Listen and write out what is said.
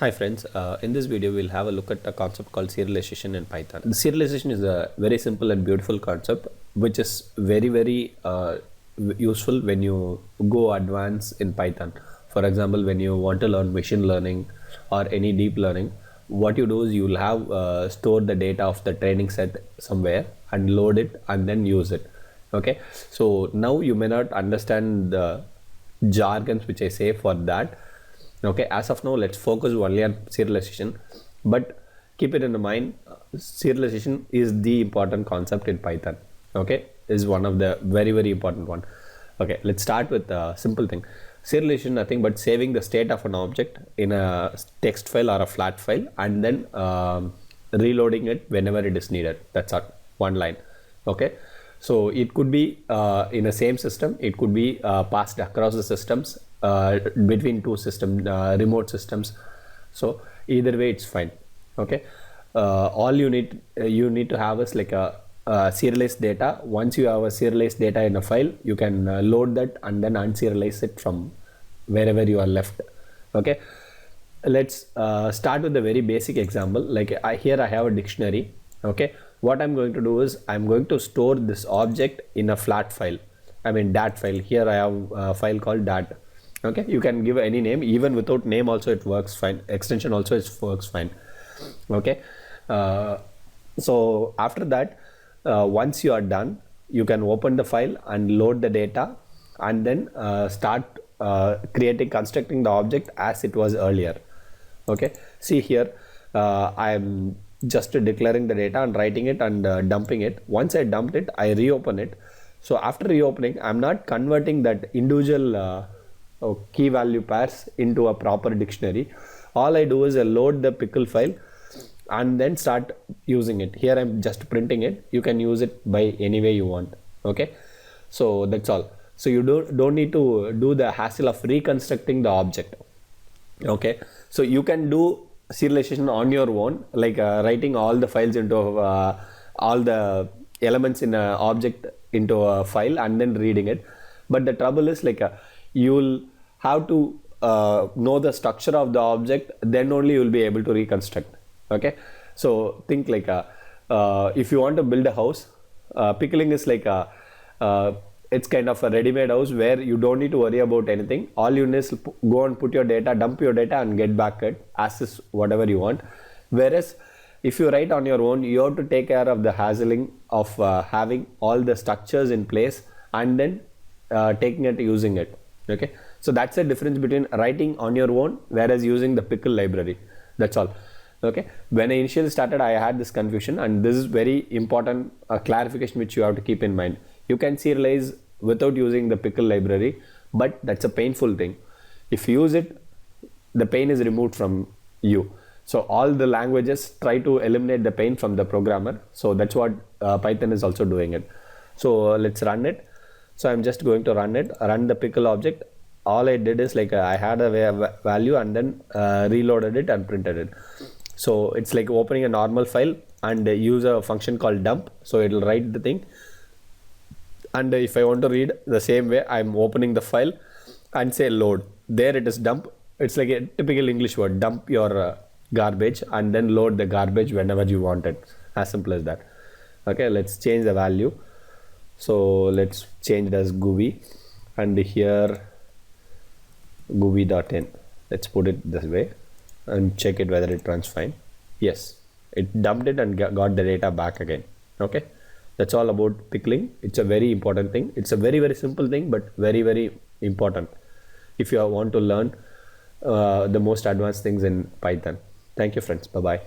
Hi friends, in this video we'll have a look at a concept called serialization in Python. The serialization is a very simple and beautiful concept which is very useful when you go advanced in Python. For example, when you want to learn machine learning or any deep learning, what you do is you'll have store the data of the training set somewhere and load it and then use it. Okay, so now you may not understand the jargons which I say for that. Okay, as of now let's focus only on serialization, but keep it in mind, serialization is the important concept in Python. Okay, is one of the very important one. Okay, let's start with a simple thing. Serialization nothing but saving the state of an object in a text file or a flat file and then reloading it whenever it is needed. That's all, one line. Okay, so it could be in a same system, it could be passed across the systems, between two system remote systems. So either way it's fine. Okay, all you need to have is like a serialized data. Once you have a serialized data in a file, you can load that and then unserialize it from wherever you are left. Okay, let's start with a very basic example. Like here I have a dictionary. Okay, what I'm going to do is I'm going to store this object in a flat file, I mean dat file. Here I have a file called dat. Okay, you can give any name, even without name also it works fine, extension also works fine. Okay, so after that, once you are done, you can open the file and load the data and then start constructing the object as it was earlier. Okay, see here, I am just declaring the data and writing it and dumping it. Once I dumped it, I reopen it. So after reopening, I'm not converting that individual key value pairs into a proper dictionary. All I do is I load the pickle file and then start using it. Here I'm just printing it. You can use it by any way you want. Okay, so that's all. So you don't need to do the hassle of reconstructing the object. Okay, so you can do serialization on your own, like writing all the files into all the elements in an object into a file and then reading it. But the trouble is like you'll have to know the structure of the object, then only you'll be able to reconstruct. Okay, so think like if you want to build a house, pickling is like it's kind of a ready-made house where you don't need to worry about anything. All you need is go and put your data, dump your data and get back it as is whatever you want. Whereas if you write on your own, you have to take care of the hassling of having all the structures in place and then taking it, using it. Okay, so that's the difference between writing on your own whereas using the pickle library. That's all. Okay, when I initially started, I had this confusion, and this is very important clarification which you have to keep in mind. You can serialize without using the pickle library, but that's a painful thing. If you use it, the pain is removed from you. So all the languages try to eliminate the pain from the programmer. So that's what Python is also doing it. So let's run it. So I'm just going to run the pickle object. All I did is like I had a value and then reloaded it and printed it. So it's like opening a normal file and use a function called dump. So it'll write the thing. And if I want to read the same way, I'm opening the file and say load. There it is dump. It's like a typical English word, dump your garbage and then load the garbage whenever you want it. As simple as that. Okay, let's change the value. So let's change it as GUI and here GUI.in. Let's put it this way and check it whether it runs fine. Yes, it dumped it and got the data back again. Okay, that's all about pickling. It's a very important thing. It's a very simple thing, but very important if you want to learn the most advanced things in Python. Thank you friends. Bye bye.